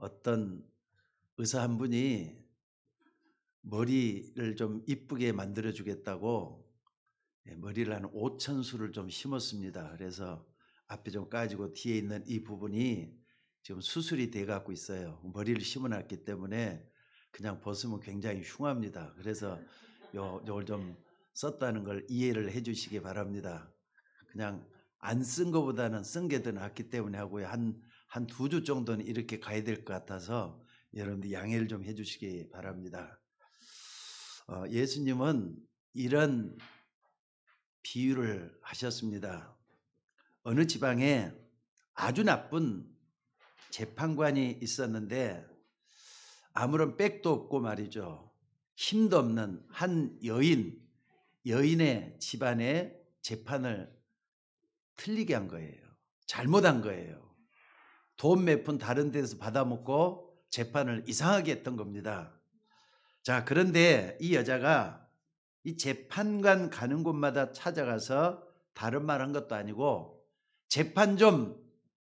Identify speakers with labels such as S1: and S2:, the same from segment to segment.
S1: 어떤 의사 한 분이 머리를 좀 이쁘게 만들어 주겠다고 머리를 한 5천 수를 좀 심었습니다. 그래서 앞에 좀 까지고 뒤에 있는 이 부분이 지금 수술이 돼 갖고 있어요. 머리를 심어 놨기 때문에 그냥 벗으면 굉장히 흉합니다. 그래서 요걸 좀 썼다는 걸 이해를 해 주시기 바랍니다. 그냥 안 쓴 거보다는 쓴 게 더 낫기 때문에 하고요. 한 2주 정도는 이렇게 가야 될 것 같아서 여러분들 양해를 좀 해 주시기 바랍니다. 예수님은 이런 비유를 하셨습니다. 어느 지방에 아주 나쁜 재판관이 있었는데 아무런 백도 없고 말이죠. 힘도 없는 한 여인의 집안의 재판을 틀리게 한 거예요. 잘못한 거예요. 돈 몇 푼 다른 데서 받아먹고 재판을 이상하게 했던 겁니다. 자, 그런데 이 여자가 이 재판관 가는 곳마다 찾아가서 다른 말 한 것도 아니고 재판 좀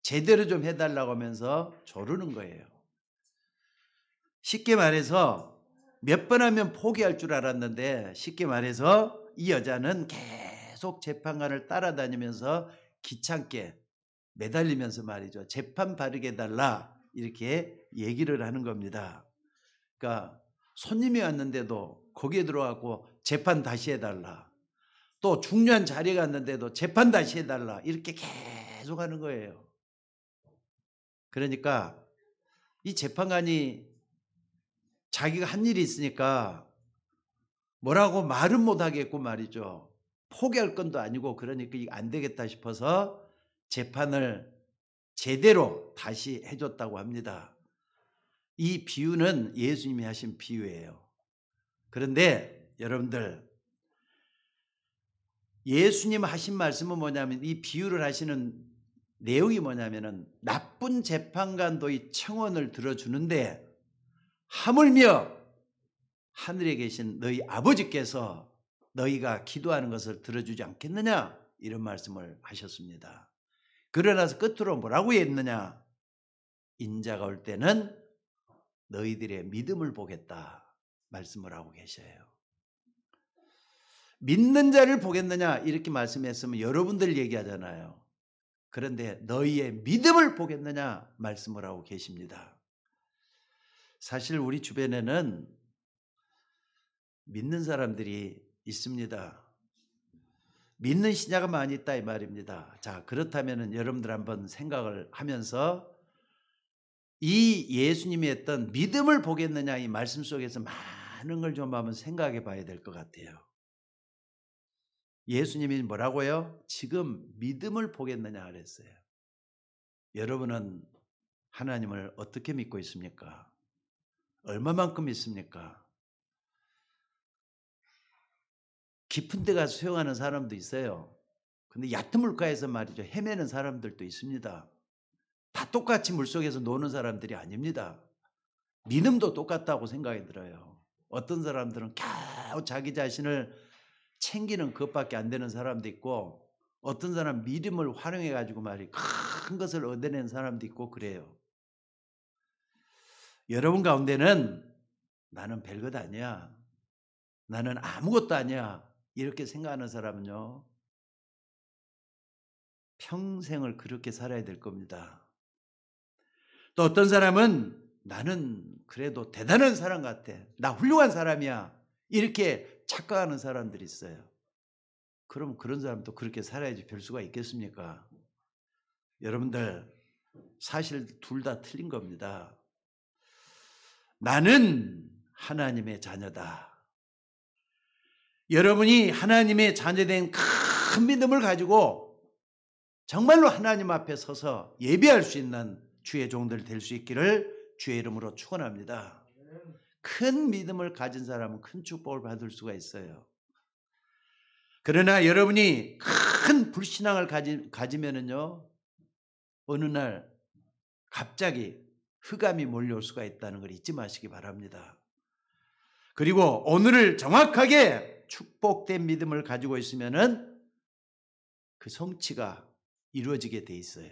S1: 제대로 좀 해달라고 하면서 조르는 거예요. 쉽게 말해서 몇 번 하면 포기할 줄 알았는데 쉽게 말해서 이 여자는 계속 재판관을 따라다니면서 귀찮게 매달리면서 말이죠. 재판 바르게 해달라 이렇게 얘기를 하는 겁니다. 그러니까 손님이 왔는데도 거기에 들어가고 재판 다시 해달라. 또 중요한 자리에 갔는데도 재판 다시 해달라. 이렇게 계속 하는 거예요. 그러니까 이 재판관이 자기가 한 일이 있으니까 뭐라고 말은 못하겠고 말이죠. 포기할 건도 아니고 그러니까 이게 안 되겠다 싶어서 재판을 제대로 다시 해줬다고 합니다. 이 비유는 예수님이 하신 비유예요. 그런데 여러분들 예수님 하신 말씀은 뭐냐면 이 비유를 하시는 내용이 뭐냐면은 나쁜 재판관도 이 청원을 들어주는데 하물며 하늘에 계신 너희 아버지께서 너희가 기도하는 것을 들어주지 않겠느냐 이런 말씀을 하셨습니다. 그러나서 끝으로 뭐라고 했느냐 인자가 올 때는 너희들의 믿음을 보겠다 말씀을 하고 계셔요. 믿는 자를 보겠느냐 이렇게 말씀했으면 여러분들 얘기하잖아요. 그런데 너희의 믿음을 보겠느냐 말씀을 하고 계십니다. 사실 우리 주변에는 믿는 사람들이 있습니다. 믿는 신자가 많이 있다 이 말입니다. 자, 그렇다면 여러분들 한번 생각을 하면서 이 예수님이 했던 믿음을 보겠느냐 이 말씀 속에서 많은 걸 좀 한번 생각해 봐야 될 것 같아요. 예수님이 뭐라고요? 지금 믿음을 보겠느냐 그랬어요. 여러분은 하나님을 어떻게 믿고 있습니까? 얼마만큼 믿습니까? 깊은 데 가서 수영하는 사람도 있어요. 근데 얕은 물가에서 말이죠. 헤매는 사람들도 있습니다. 다 똑같이 물속에서 노는 사람들이 아닙니다. 믿음도 똑같다고 생각이 들어요. 어떤 사람들은 겨우 자기 자신을 챙기는 것밖에 안 되는 사람도 있고 어떤 사람 믿음을 활용해 가지고 말이 큰 것을 얻어내는 사람도 있고 그래요. 여러분 가운데는 나는 별것 아니야. 나는 아무것도 아니야. 이렇게 생각하는 사람은요. 평생을 그렇게 살아야 될 겁니다. 또 어떤 사람은 나는 그래도 대단한 사람 같아. 나 훌륭한 사람이야. 이렇게 착각하는 사람들이 있어요. 그럼 그런 사람도 그렇게 살아야지 별 수가 있겠습니까? 여러분들 사실 둘 다 틀린 겁니다. 나는 하나님의 자녀다. 여러분이 하나님의 자녀된 큰 믿음을 가지고 정말로 하나님 앞에 서서 예배할 수 있는 주의 종들 될 수 있기를 주의 이름으로 축원합니다. 큰 믿음을 가진 사람은 큰 축복을 받을 수가 있어요. 그러나 여러분이 큰 불신앙을 가지면은요 어느 날 갑자기 흑암이 몰려올 수가 있다는 걸 잊지 마시기 바랍니다. 그리고 오늘을 정확하게 축복된 믿음을 가지고 있으면은 그 성취가 이루어지게 돼 있어요.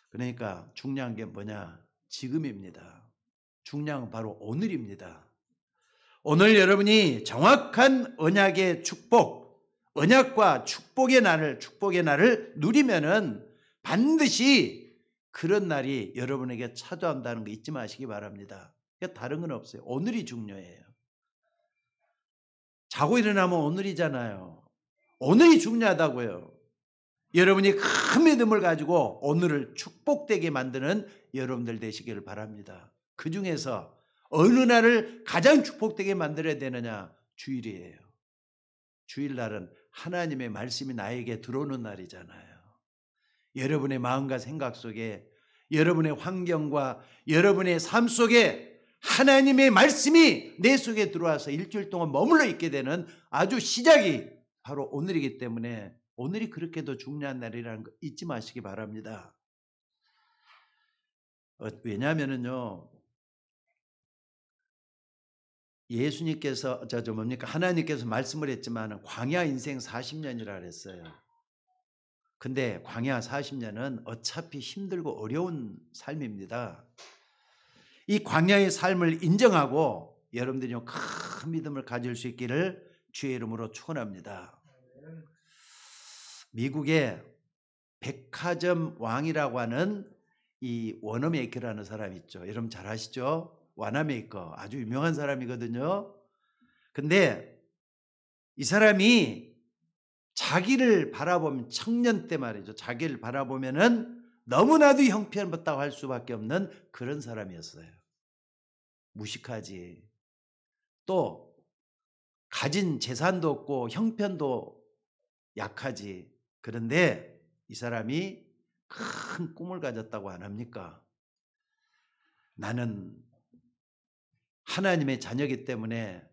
S1: 그러니까 중요한 게 뭐냐? 지금입니다. 중요한 건 바로 오늘입니다. 오늘 여러분이 정확한 언약의 축복, 언약과 축복의 날을 누리면은 반드시 그런 날이 여러분에게 찾아온다는 거 잊지 마시기 바랍니다. 다른 건 없어요. 오늘이 중요해요. 자고 일어나면 오늘이잖아요. 오늘이 중요하다고요. 여러분이 큰 믿음을 가지고 오늘을 축복되게 만드는 여러분들 되시기를 바랍니다. 그 중에서 어느 날을 가장 축복되게 만들어야 되느냐? 주일이에요. 주일날은 하나님의 말씀이 나에게 들어오는 날이잖아요. 여러분의 마음과 생각 속에, 여러분의 환경과 여러분의 삶 속에 하나님의 말씀이 내 속에 들어와서 일주일 동안 머물러 있게 되는 아주 시작이 바로 오늘이기 때문에 오늘이 그렇게도 중요한 날이라는 거 잊지 마시기 바랍니다. 왜냐하면요, 예수님께서 하나님께서 말씀을 했지만 광야 인생 40년이라 그랬어요. 근데 광야 40년은 어차피 힘들고 어려운 삶입니다. 이 광야의 삶을 인정하고 여러분들이 큰 믿음을 가질 수 있기를 주의 이름으로 축원합니다. 미국의 백화점 왕이라고 하는 이 워너메이커라는 사람이 있죠. 여러분 잘 아시죠? 와나메이커 아주 유명한 사람이거든요. 근데 이 사람이 자기를 바라보면 청년 때 말이죠. 자기를 바라보면은 너무나도 형편없다고 할 수밖에 없는 그런 사람이었어요. 무식하지. 또 가진 재산도 없고 형편도 약하지. 그런데 이 사람이 큰 꿈을 가졌다고 안 합니까? 나는 하나님의 자녀이기 때문에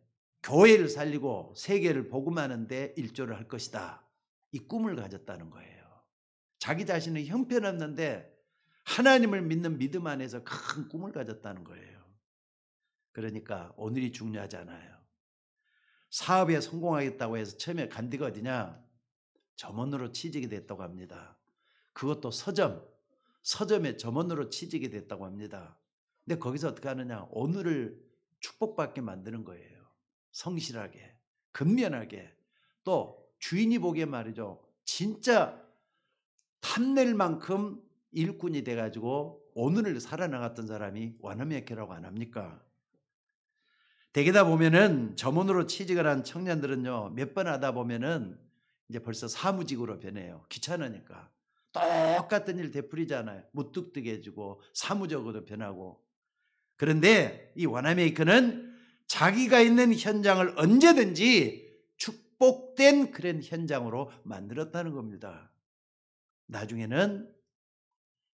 S1: 교회를 살리고 세계를 복음하는데 일조를 할 것이다. 이 꿈을 가졌다는 거예요. 자기 자신은 형편없는데 하나님을 믿는 믿음 안에서 큰 꿈을 가졌다는 거예요. 그러니까 오늘이 중요하잖아요. 사업에 성공하겠다고 해서 처음에 간 데가 어디냐? 점원으로 취직이 됐다고 합니다. 그것도 서점에 점원으로 취직이 됐다고 합니다. 근데 거기서 어떻게 하느냐? 오늘을 축복받게 만드는 거예요. 성실하게, 근면하게, 또 주인이 보기에 말이죠. 진짜 탐낼 만큼 일꾼이 돼가지고 오늘을 살아나갔던 사람이 와나메이커라고 안 합니까? 대개다 보면은 점원으로 취직을 한 청년들은요, 몇 번 하다 보면은 이제 벌써 사무직으로 변해요. 귀찮으니까. 똑같은 일 되풀이잖아요. 무뚝뚝해지고 사무적으로 변하고. 그런데 이 와나메이커는 자기가 있는 현장을 언제든지 축복된 그런 현장으로 만들었다는 겁니다. 나중에는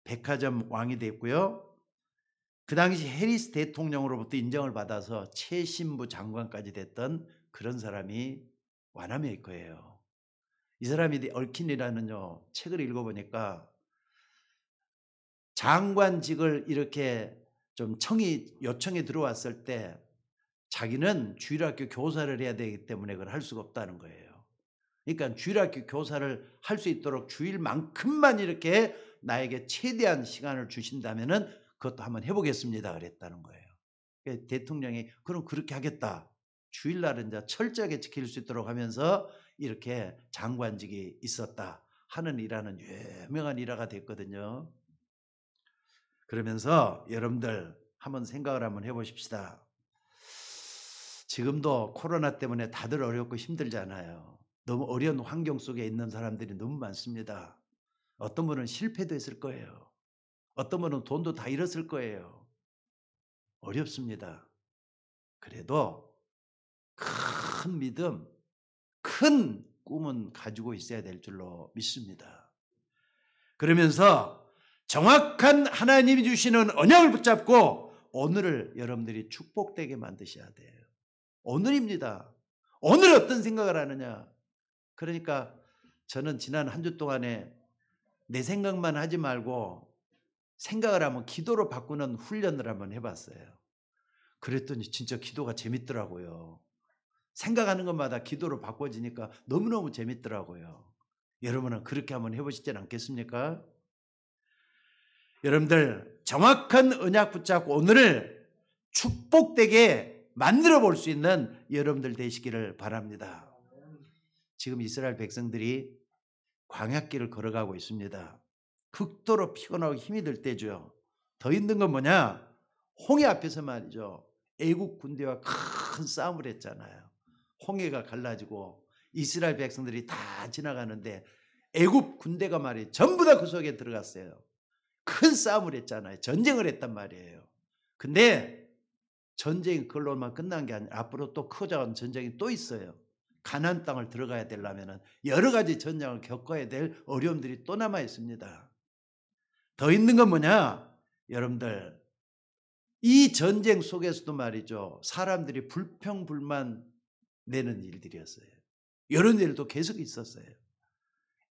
S1: 백화점 왕이 됐고요. 그 당시 해리스 대통령으로부터 인정을 받아서 최신부 장관까지 됐던 그런 사람이 와나메이커예요. 이 사람이 얼킨이라는 책을 읽어보니까 장관직을 이렇게 좀 요청이 들어왔을 때 자기는 주일학교 교사를 해야 되기 때문에 그걸 할 수가 없다는 거예요. 그러니까 주일학교 교사를 할 수 있도록 주일만큼만 이렇게 나에게 최대한 시간을 주신다면은 그것도 한번 해보겠습니다. 그랬다는 거예요. 대통령이 그럼 그렇게 하겠다. 주일날은 이제 철저하게 지킬 수 있도록 하면서 이렇게 장관직이 있었다 하는 일화는 유명한 일화가 됐거든요. 그러면서 여러분들 한번 생각을 한번 해보십시다. 지금도 코로나 때문에 다들 어렵고 힘들잖아요. 너무 어려운 환경 속에 있는 사람들이 너무 많습니다. 어떤 분은 실패도 했을 거예요. 어떤 분은 돈도 다 잃었을 거예요. 어렵습니다. 그래도 큰 믿음, 큰 꿈은 가지고 있어야 될 줄로 믿습니다. 그러면서 정확한 하나님이 주시는 언약을 붙잡고 오늘을 여러분들이 축복되게 만드셔야 돼요. 오늘입니다. 오늘 어떤 생각을 하느냐. 그러니까 저는 지난 한 주 동안에 내 생각만 하지 말고 생각을 하면 기도로 바꾸는 훈련을 한번 해봤어요. 그랬더니 진짜 기도가 재밌더라고요. 생각하는 것마다 기도로 바꿔지니까 너무너무 재밌더라고요. 여러분은 그렇게 한번 해보시지 않겠습니까? 여러분들 정확한 언약 붙잡고 오늘을 축복되게 만들어 볼 수 있는 여러분들 되시기를 바랍니다. 지금 이스라엘 백성들이 광야길을 걸어가고 있습니다. 극도로 피곤하고 힘이 들 때죠. 더 힘든 건 뭐냐? 홍해 앞에서 말이죠. 애국 군대와 큰 싸움을 했잖아요. 홍해가 갈라지고 이스라엘 백성들이 다 지나가는데 애국 군대가 말이에요. 전부 다 그 속에 들어갔어요. 큰 싸움을 했잖아요. 전쟁을 했단 말이에요. 근데 전쟁이 그걸로만 끝난 게 아니라 앞으로 또 커져가는 전쟁이 또 있어요. 가나안 땅을 들어가야 되려면 여러 가지 전쟁을 겪어야 될 어려움들이 또 남아 있습니다. 더 있는 건 뭐냐? 여러분들 이 전쟁 속에서도 말이죠. 사람들이 불평불만 내는 일들이었어요. 이런 일도 계속 있었어요.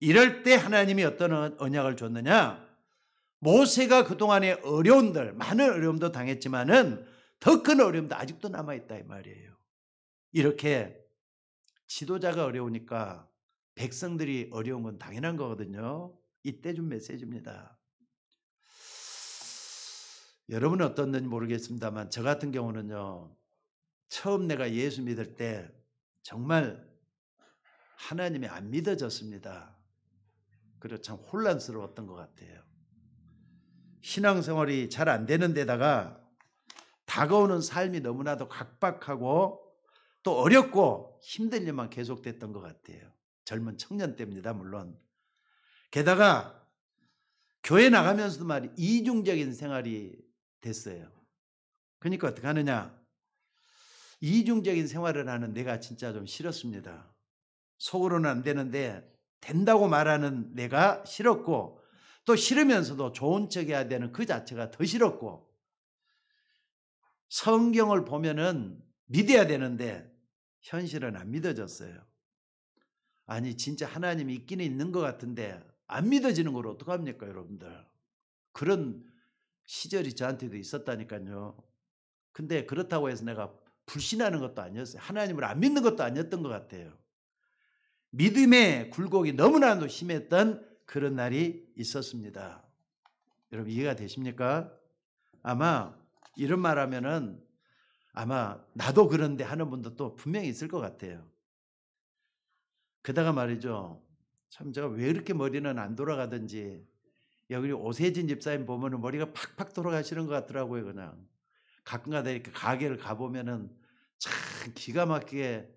S1: 이럴 때 하나님이 어떤 언약을 줬느냐? 모세가 그동안에 어려움들, 많은 어려움도 당했지만은 더 큰 어려움도 아직도 남아있다 이 말이에요. 이렇게 지도자가 어려우니까 백성들이 어려운 건 당연한 거거든요. 이때 준 메시지입니다. 여러분은 어떤지 모르겠습니다만 저 같은 경우는요. 처음 내가 예수 믿을 때 정말 하나님이 안 믿어졌습니다. 그리고 참 혼란스러웠던 것 같아요. 신앙생활이 잘 안 되는 데다가 다가오는 삶이 너무나도 각박하고 또 어렵고 힘든 일만 계속됐던 것 같아요. 젊은 청년 때입니다. 물론. 게다가 교회 나가면서도 말이 이중적인 생활이 됐어요. 그러니까 어떻게 하느냐. 이중적인 생활을 하는 내가 진짜 좀 싫었습니다. 속으로는 안 되는데 된다고 말하는 내가 싫었고 또 싫으면서도 좋은 척 해야 되는 그 자체가 더 싫었고 성경을 보면은 믿어야 되는데 현실은 안 믿어졌어요. 아니 진짜 하나님이 있기는 있는 것 같은데 안 믿어지는 걸 어떡합니까 여러분들. 그런 시절이 저한테도 있었다니까요. 근데 그렇다고 해서 내가 불신하는 것도 아니었어요. 하나님을 안 믿는 것도 아니었던 것 같아요. 믿음의 굴곡이 너무나도 심했던 그런 날이 있었습니다. 여러분 이해가 되십니까? 아마 이런 말 하면은 아마 나도 그런데 하는 분도 또 분명히 있을 것 같아요. 그다가 말이죠. 참 제가 왜 이렇게 머리는 안 돌아가든지 여기 오세진 집사님 보면은 머리가 팍팍 돌아가시는 것 같더라고요. 그냥 가끔가다 이렇게 가게를 가보면은 참 기가 막히게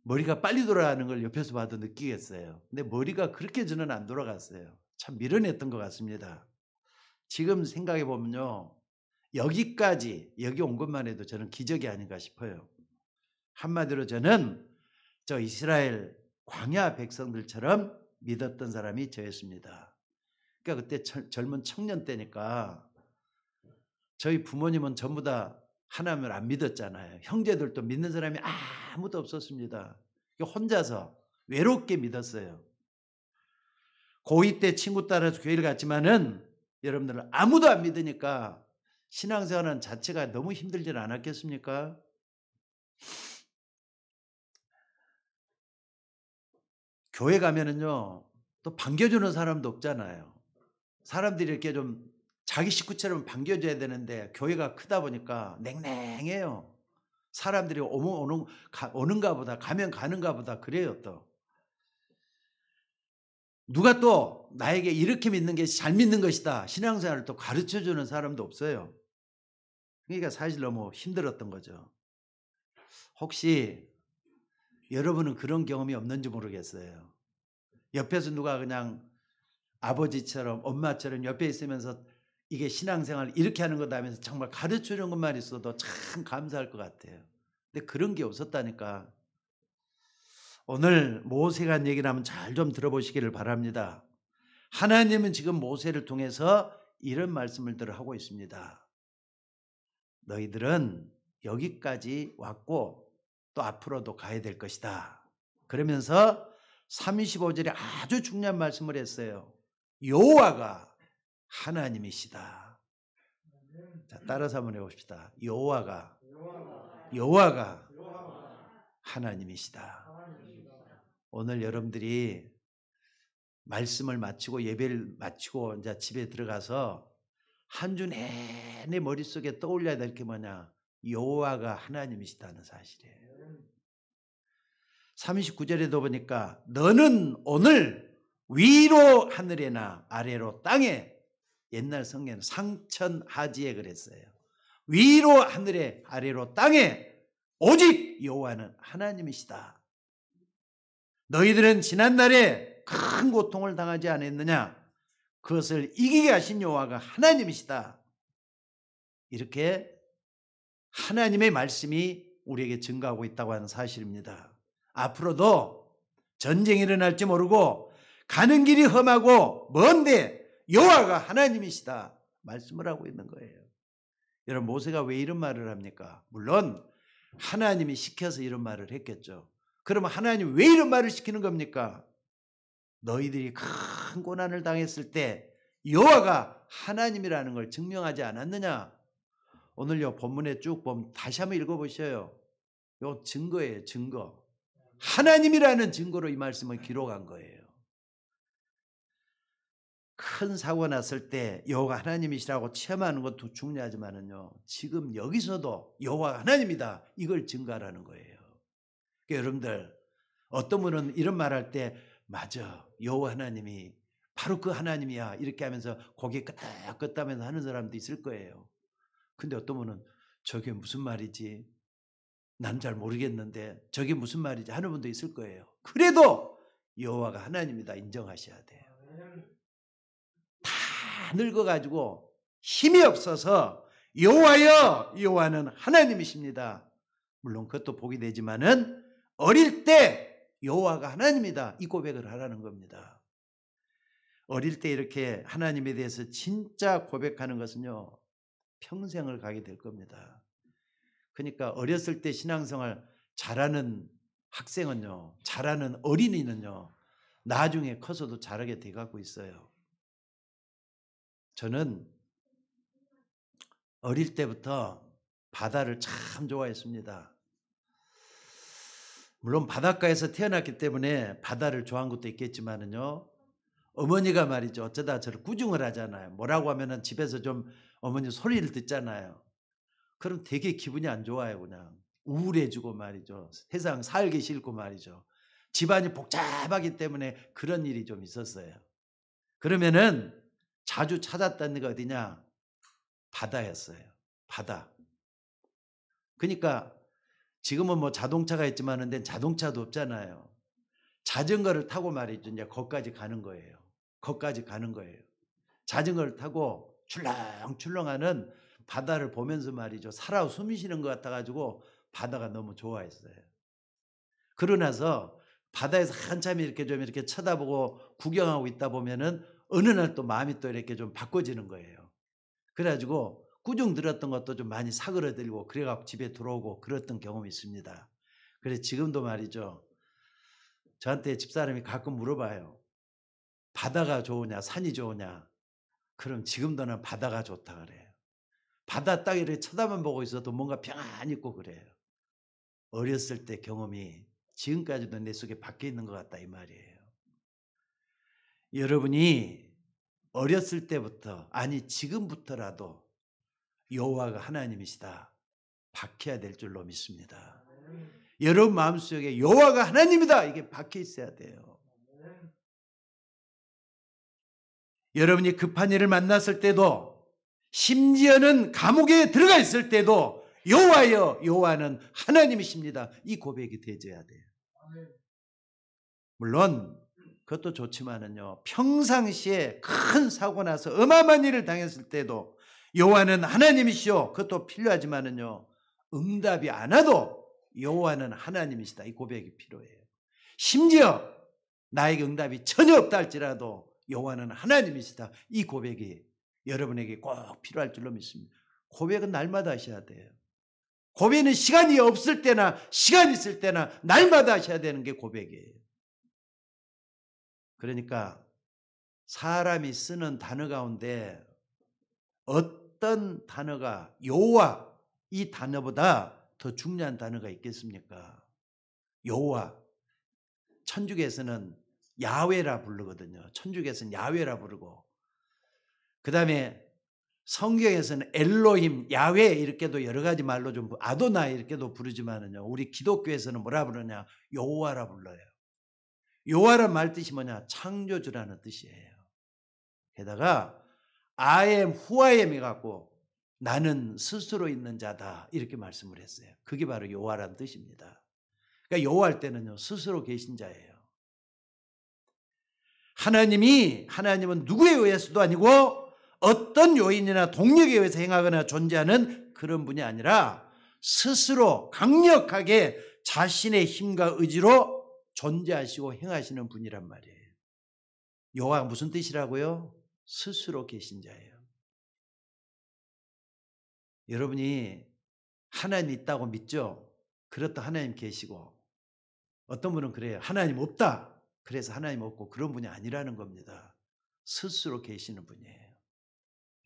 S1: 머리가 빨리 돌아가는 걸 옆에서 봐도 느끼겠어요. 근데 머리가 그렇게 저는 안 돌아갔어요. 참 미련했던 것 같습니다. 지금 생각해 보면요. 여기 온 것만 해도 저는 기적이 아닌가 싶어요. 한마디로 저는 저 이스라엘 광야 백성들처럼 믿었던 사람이 저였습니다. 그러니까 그때 젊은 청년 때니까 저희 부모님은 전부 다 하나님을 안 믿었잖아요. 형제들도 믿는 사람이 아무도 없었습니다. 혼자서 외롭게 믿었어요. 고2 때 친구 따라서 교회를 갔지만은 여러분들 아무도 안 믿으니까 신앙생활은 자체가 너무 힘들지 않았겠습니까? 교회 가면은요, 또 반겨주는 사람도 없잖아요. 사람들이 이렇게 좀 자기 식구처럼 반겨줘야 되는데 교회가 크다 보니까 냉랭해요. 사람들이 오는가 보다, 가면 가는가 보다 그래요 또. 누가 또 나에게 이렇게 믿는 게 잘 믿는 것이다. 신앙생활을 또 가르쳐주는 사람도 없어요. 그러니까 사실 너무 힘들었던 거죠. 혹시 여러분은 그런 경험이 없는지 모르겠어요. 옆에서 누가 그냥 아버지처럼 엄마처럼 옆에 있으면서 이게 신앙생활 이렇게 하는 거다 하면서 정말 가르쳐주는 것만 있어도 참 감사할 것 같아요. 근데 그런 게 없었다니까. 오늘 모세가 한 얘기를 하면 잘 좀 들어보시기를 바랍니다. 하나님은 지금 모세를 통해서 이런 말씀을 하고 있습니다. 너희들은 여기까지 왔고 또 앞으로도 가야 될 것이다. 그러면서 35절에 아주 중요한 말씀을 했어요. 여호와가 하나님이시다. 자, 따라서 한번 해봅시다. 여호와가 하나님이시다. 오늘 여러분들이 말씀을 마치고 예배를 마치고 이제 집에 들어가서 한 주 내내 머릿속에 떠올려야 될 게 뭐냐? 여호와가 하나님이시다는 사실이에요. 39절에도 보니까 너는 오늘 위로 하늘에나 아래로 땅에, 옛날 성경은 상천하지에 그랬어요. 위로 하늘에 아래로 땅에 오직 여호와는 하나님이시다. 너희들은 지난날에 큰 고통을 당하지 않았느냐? 그것을 이기게 하신 여호와가 하나님이시다. 이렇게 하나님의 말씀이 우리에게 증거하고 있다고 하는 사실입니다. 앞으로도 전쟁이 일어날지 모르고 가는 길이 험하고 먼데 여호와가 하나님이시다 말씀을 하고 있는 거예요. 여러분, 모세가 왜 이런 말을 합니까? 물론 하나님이 시켜서 이런 말을 했겠죠. 그러면 하나님 왜 이런 말을 시키는 겁니까? 너희들이 큰 고난을 당했을 때 여호와가 하나님이라는 걸 증명하지 않았느냐? 오늘 본문에 쭉 보면 다시 한번 읽어보셔요. 요 증거예요, 증거. 하나님이라는 증거로 이 말씀을 기록한 거예요. 큰 사고 났을 때 여호와가 하나님이시라고 체험하는 것도 중요하지만은요, 지금 여기서도 여호와가 하나님이다 이걸 증거하라는 거예요. 그러니까 여러분들, 어떤 분은 이런 말할 때 맞아, 여호와 하나님이 바로 그 하나님이야 이렇게 하면서 고개 끄덕끄덕하면서 하는 사람도 있을 거예요. 근데 어떤 분은 저게 무슨 말이지? 난 잘 모르겠는데 저게 무슨 말이지 하는 분도 있을 거예요. 그래도 여호와가 하나님이다 인정하셔야 돼요. 다 늙어가지고 힘이 없어서 여호와여, 여호와는 하나님이십니다. 물론 그것도 복이 되지만은 어릴 때 여호와가 하나님이다 이 고백을 하라는 겁니다. 어릴 때 이렇게 하나님에 대해서 진짜 고백하는 것은요, 평생을 가게 될 겁니다. 그러니까 어렸을 때 신앙생활 잘하는 학생은요, 잘하는 어린이는요, 나중에 커서도 잘하게 돼가고 있어요. 저는 어릴 때부터 바다를 참 좋아했습니다. 물론 바닷가에서 태어났기 때문에 바다를 좋아한 것도 있겠지만은요, 어머니가 말이죠, 어쩌다 저를 꾸중을 하잖아요. 뭐라고 하면은 집에서 좀 어머니 소리를 듣잖아요. 그럼 되게 기분이 안 좋아요. 그냥 우울해지고 말이죠. 세상 살기 싫고 말이죠. 집안이 복잡하기 때문에 그런 일이 좀 있었어요. 그러면은 자주 찾았던 데가 어디냐? 바다였어요. 바다. 그러니까 지금은 뭐 자동차가 있지만 근데 자동차도 없잖아요. 자전거를 타고 말이죠. 이제 거기까지 가는 거예요. 거기까지 가는 거예요. 자전거를 타고 출렁출렁하는 바다를 보면서 말이죠. 살아 숨이 쉬는 것 같아가지고 바다가 너무 좋아했어요. 그러고 나서 바다에서 한참 이렇게 좀 이렇게 쳐다보고 구경하고 있다 보면은 어느 날 또 마음이 또 이렇게 좀 바꿔지는 거예요. 그래가지고 꾸중 들었던 것도 좀 많이 사그러들고 그래갖고 집에 들어오고 그랬던 경험이 있습니다. 그래서 지금도 말이죠. 저한테 집사람이 가끔 물어봐요. 바다가 좋으냐 산이 좋으냐. 그럼 지금도 난 바다가 좋다 그래요. 바다 딱 이렇게 쳐다만 보고 있어도 뭔가 평안히 있고 그래요. 어렸을 때 경험이 지금까지도 내 속에 박혀 있는 것 같다 이 말이에요. 여러분이 어렸을 때부터, 아니 지금부터라도 여호와가 하나님이시다 박혀야 될 줄로 믿습니다. 여러분 마음속에 여호와가 하나님이다 이게 박혀 있어야 돼요. 여러분이 급한 일을 만났을 때도, 심지어는 감옥에 들어가 있을 때도 여호와여, 여호와는 하나님이십니다 이 고백이 되어야 돼요. 물론 그것도 좋지만은요, 평상시에 큰 사고 나서 어마어마한 일을 당했을 때도 여호와는 하나님이시오 그것도 필요하지만은요, 응답이 안 와도 여호와는 하나님이시다 이 고백이 필요해요. 심지어 나에게 응답이 전혀 없다 할지라도 여호와는 하나님이시다 이 고백이 여러분에게 꼭 필요할 줄로 믿습니다. 고백은 날마다 하셔야 돼요. 고백은 시간이 없을 때나 시간 있을 때나 날마다 하셔야 되는 게 고백이에요. 그러니까 사람이 쓰는 단어 가운데 어떤 단어가 여호와 이 단어보다 더 중요한 단어가 있겠습니까? 여호와. 천주교에서는 야훼라 부르거든요. 천주교에서는 야훼라 부르고, 그 다음에 성경에서는 엘로힘, 야훼 이렇게도 여러 가지 말로 좀 아도나이 이렇게도 부르지만은요. 우리 기독교에서는 뭐라 부르냐? 여호와라 불러요. 여호와란 말 뜻이 뭐냐? 창조주라는 뜻이에요. 게다가 I am who I am이 갖고 나는 스스로 있는 자다 이렇게 말씀을 했어요. 그게 바로 여호와란 뜻입니다. 그러니까 여호와할 때는요. 스스로 계신 자예요. 하나님은 누구에 의해서도 아니고 어떤 요인이나 동력에 의해서 행하거나 존재하는 그런 분이 아니라 스스로 강력하게 자신의 힘과 의지로 존재하시고 행하시는 분이란 말이에요. 여호와가 무슨 뜻이라고요? 스스로 계신 자예요. 여러분이 하나님 있다고 믿죠? 그렇다 하나님 계시고 어떤 분은 그래요. 하나님 없다. 그래서 하나님 없고 그런 분이 아니라는 겁니다. 스스로 계시는 분이에요.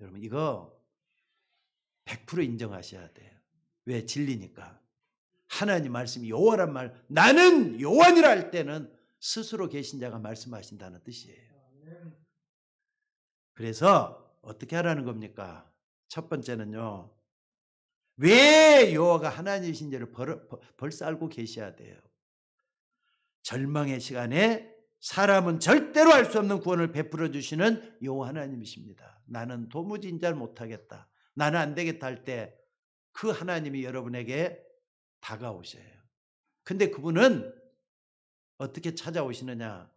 S1: 여러분 이거 100% 인정하셔야 돼요. 왜? 진리니까. 하나님 말씀이 여호와란 말 나는 여호와니라 할 때는 스스로 계신 자가 말씀하신다는 뜻이에요. 그래서 어떻게 하라는 겁니까? 첫 번째는요. 왜 여호와가 하나님이신지를 벌써 알고 계셔야 돼요. 절망의 시간에 사람은 절대로 알 수 없는 구원을 베풀어 주시는 여호와 하나님이십니다. 나는 도무지 인자를 못하겠다. 나는 안 되겠다 할 때 그 하나님이 여러분에게 다가오셔요. 근데 그분은 어떻게 찾아오시느냐?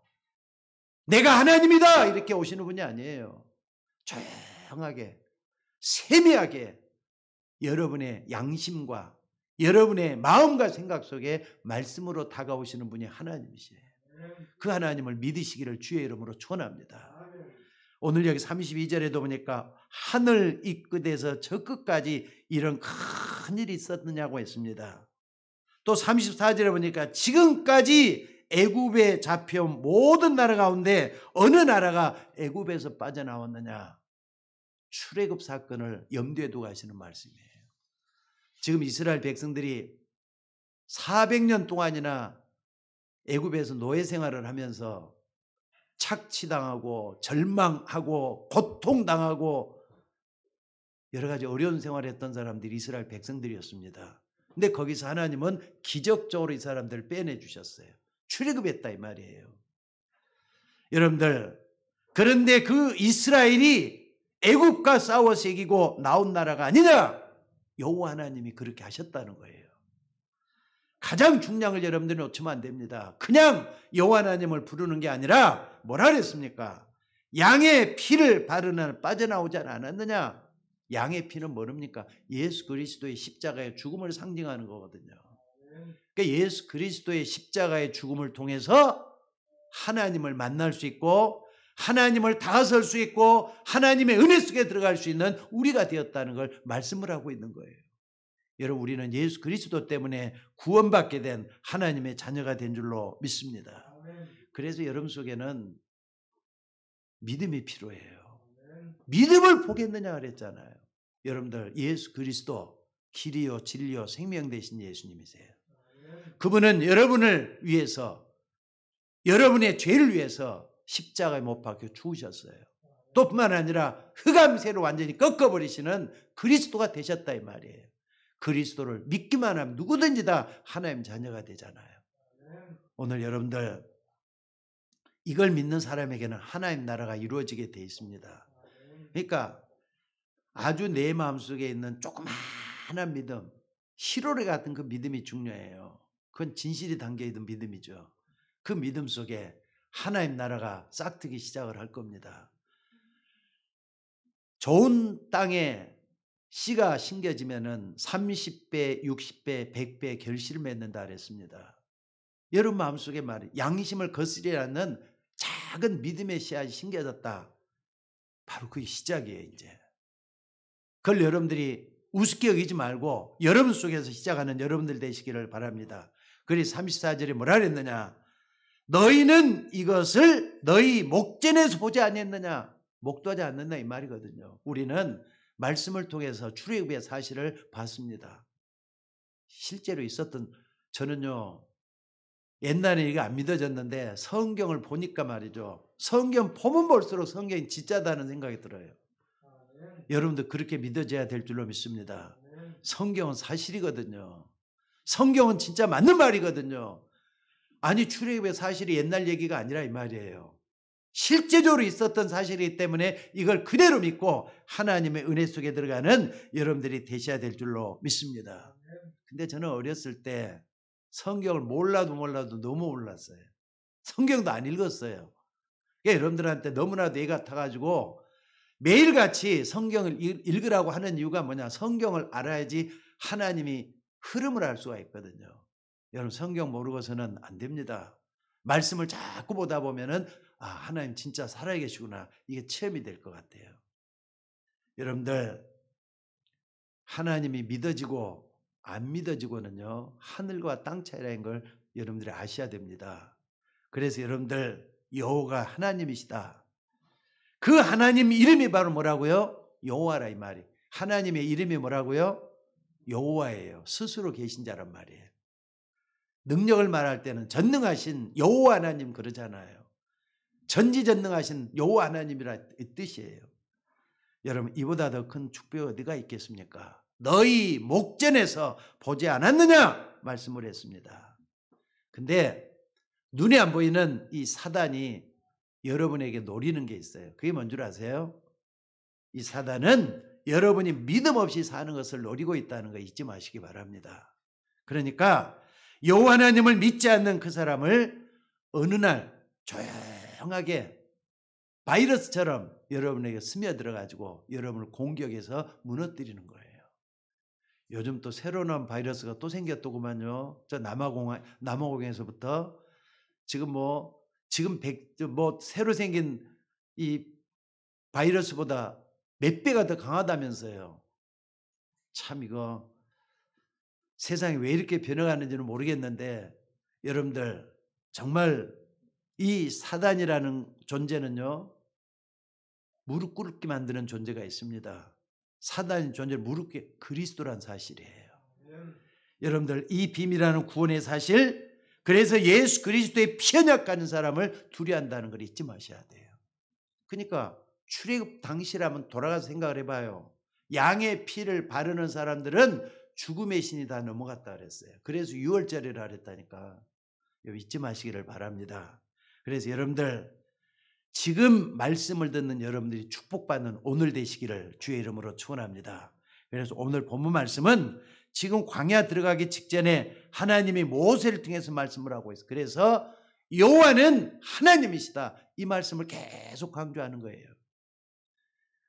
S1: 내가 하나님이다 이렇게 오시는 분이 아니에요. 조용하게 세미하게 여러분의 양심과 여러분의 마음과 생각 속에 말씀으로 다가오시는 분이 하나님이시에요. 그 하나님을 믿으시기를 주의 이름으로 축원합니다. 오늘 여기 32절에도 보니까 하늘 이 끝에서 저 끝까지 이런 큰 일이 있었느냐고 했습니다. 또 34절에 보니까 지금까지 애굽에 잡혀온 모든 나라 가운데 어느 나라가 애굽에서 빠져나왔느냐? 출애굽 사건을 염두에 두고 하시는 말씀이에요. 지금 이스라엘 백성들이 400년 동안이나 애굽에서 노예 생활을 하면서 착취당하고 절망하고 고통당하고 여러 가지 어려운 생활을 했던 사람들이 이스라엘 백성들이었습니다. 근데 거기서 하나님은 기적적으로 이 사람들을 빼내주셨어요. 출애굽했다 이 말이에요. 여러분들 그런데 그 이스라엘이 애굽과 싸워서 이기고 나온 나라가 아니냐? 여호와 하나님이 그렇게 하셨다는 거예요. 가장 중요한 걸 여러분들이 놓치면 안 됩니다. 그냥 여호와 하나님을 부르는 게 아니라 뭐라 그랬습니까? 양의 피를 바르는 빠져나오지 않았느냐? 양의 피는 뭐랍니까? 예수 그리스도의 십자가의 죽음을 상징하는 거거든요. 그러니까 예수 그리스도의 십자가의 죽음을 통해서 하나님을 만날 수 있고 하나님을 다가설 수 있고 하나님의 은혜 속에 들어갈 수 있는 우리가 되었다는 걸 말씀을 하고 있는 거예요. 여러분 우리는 예수 그리스도 때문에 구원받게 된 하나님의 자녀가 된 줄로 믿습니다. 그래서 여러분 속에는 믿음이 필요해요. 믿음을 보겠느냐 그랬잖아요. 여러분들 예수 그리스도 길이요 진리요 생명 되신 예수님이세요. 그분은 여러분을 위해서 여러분의 죄를 위해서 십자가에 못 박혀 죽으셨어요. 또 뿐만 아니라 흑암세로 완전히 꺾어버리시는 그리스도가 되셨다 이 말이에요. 그리스도를 믿기만 하면 누구든지 다 하나님 자녀가 되잖아요. 오늘 여러분들 이걸 믿는 사람에게는 하나님 나라가 이루어지게 돼 있습니다. 그러니까 아주 내 마음속에 있는 조그마한 믿음, 희로레 같은 그 믿음이 중요해요. 그건 진실이 담겨있는 믿음이죠. 그 믿음 속에 하나님 나라가 싹트기 시작을 할 겁니다. 좋은 땅에 씨가 심겨지면은 30배, 60배, 100배 결실을 맺는다 그랬습니다. 여러분 마음속에 말이 양심을 거스리지 않는 작은 믿음의 씨앗이 심겨졌다. 바로 그게 시작이에요, 이제. 그걸 여러분들이 우습게 여기지 말고 여러분 속에서 시작하는 여러분들 되시기를 바랍니다. 그래서 34절에 뭐라 그랬느냐? 너희는 이것을 너희 목전에서 보지 아니했느냐? 목도하지 않는다 이 말이거든요. 우리는 말씀을 통해서 출애굽의 사실을 봤습니다. 실제로 있었던 저는요. 옛날에 이게 안 믿어졌는데 성경을 보니까 말이죠. 성경 보면 볼수록 성경이 진짜다는 생각이 들어요. 여러분도 그렇게 믿어져야 될 줄로 믿습니다. 성경은 사실이거든요. 성경은 진짜 맞는 말이거든요. 아니 출애굽의 사실이 옛날 얘기가 아니라 이 말이에요. 실제적으로 있었던 사실이기 때문에 이걸 그대로 믿고 하나님의 은혜 속에 들어가는 여러분들이 되셔야 될 줄로 믿습니다. 근데 저는 어렸을 때 성경을 몰라도 너무 몰랐어요. 성경도 안 읽었어요. 그러니까 여러분들한테 너무나도 애 같아가지고 매일같이 성경을 읽으라고 하는 이유가 뭐냐. 성경을 알아야지 하나님이 흐름을 알 수가 있거든요. 여러분 성경 모르고서는 안 됩니다. 말씀을 자꾸 보다 보면은 아 하나님 진짜 살아계시구나. 이게 체험이 될 것 같아요. 여러분들 하나님이 믿어지고 안 믿어지고는요. 하늘과 땅 차이라는 걸 여러분들이 아셔야 됩니다. 그래서 여러분들 여호와가 하나님이시다. 그 하나님 이름이 바로 뭐라고요? 여호와라 이 말이. 하나님의 이름이 뭐라고요? 여호와예요. 스스로 계신 자란 말이에요. 능력을 말할 때는 전능하신 여호와 하나님 그러잖아요. 전지전능하신 여호와 하나님이라 이 뜻이에요. 여러분 이보다 더 큰 축복이 어디가 있겠습니까? 너희 목전에서 보지 않았느냐 말씀을 했습니다. 근데 눈에 안 보이는 이 사단이 여러분에게 노리는 게 있어요. 그게 뭔 줄 아세요? 이 사단은 여러분이 믿음 없이 사는 것을 노리고 있다는 거 잊지 마시기 바랍니다. 그러니까 여호와 하나님을 믿지 않는 그 사람을 어느 날 조용하게 바이러스처럼 여러분에게 스며들어가지고 여러분을 공격해서 무너뜨리는 거예요. 요즘 또 새로 나온 바이러스가 또 생겼더구만요. 저 남아공에서부터 지금 새로 생긴 이 바이러스보다 몇 배가 더 강하다면서요. 참 이거 세상이 왜 이렇게 변해가는지는 모르겠는데 여러분들 정말 이 사단이라는 존재는요. 무릎 꿇게 만드는 존재가 있습니다. 사단의 존재를 무릎 꿇게 그리스도란 사실이에요. 여러분들 이 비밀이라는 구원의 사실 그래서 예수 그리스도의 피언약 가는 사람을 두려워한다는 걸 잊지 마셔야 돼요. 그러니까 출애굽 당시라면 돌아가서 생각을 해봐요. 양의 피를 바르는 사람들은 죽음의 신이 다 넘어갔다 그랬어요. 그래서 유월절이라 그랬다니까. 잊지 마시기를 바랍니다. 그래서 여러분들 지금 말씀을 듣는 여러분들이 축복받는 오늘 되시기를 주의 이름으로 축원합니다. 그래서 오늘 본문 말씀은 지금 광야 들어가기 직전에 하나님이 모세를 통해서 말씀을 하고 있어요. 그래서 여호와는 하나님이시다. 이 말씀을 계속 강조하는 거예요.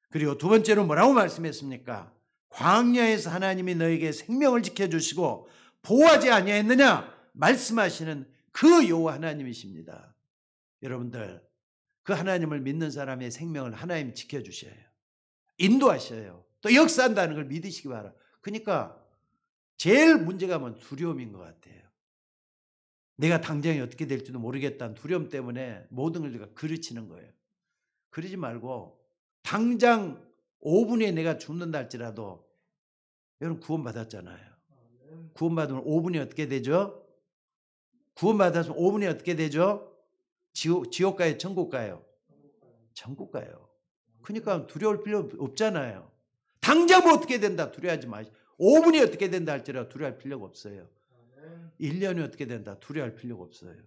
S1: 그리고 두 번째로 뭐라고 말씀했습니까? 광야에서 하나님이 너에게 생명을 지켜주시고 보호하지 아니하였느냐 말씀하시는 그 여호와 하나님이십니다. 여러분들 그 하나님을 믿는 사람의 생명을 하나님 지켜주셔요. 인도하셔요. 또 역사한다는 걸 믿으시기 바랍니다. 그러니까 제일 문제가 두려움인 것 같아요. 내가 당장이 어떻게 될지도 모르겠다는 두려움 때문에 모든 걸 내가 그르치는 거예요. 그러지 말고 당장 5분에 내가 죽는다 할지라도 여러분 구원받았잖아요. 구원받으면 5분이 어떻게 되죠? 구원받았으면 5분이 어떻게 되죠? 지옥 가요? 천국 가요? 천국 가요. 그러니까 두려울 필요 없잖아요. 당장 뭐 어떻게 된다 두려워하지 마시고 5분이 어떻게 된다 할지라도 두려워할 필요가 없어요. 1년이 어떻게 된다 두려워할 필요가 없어요.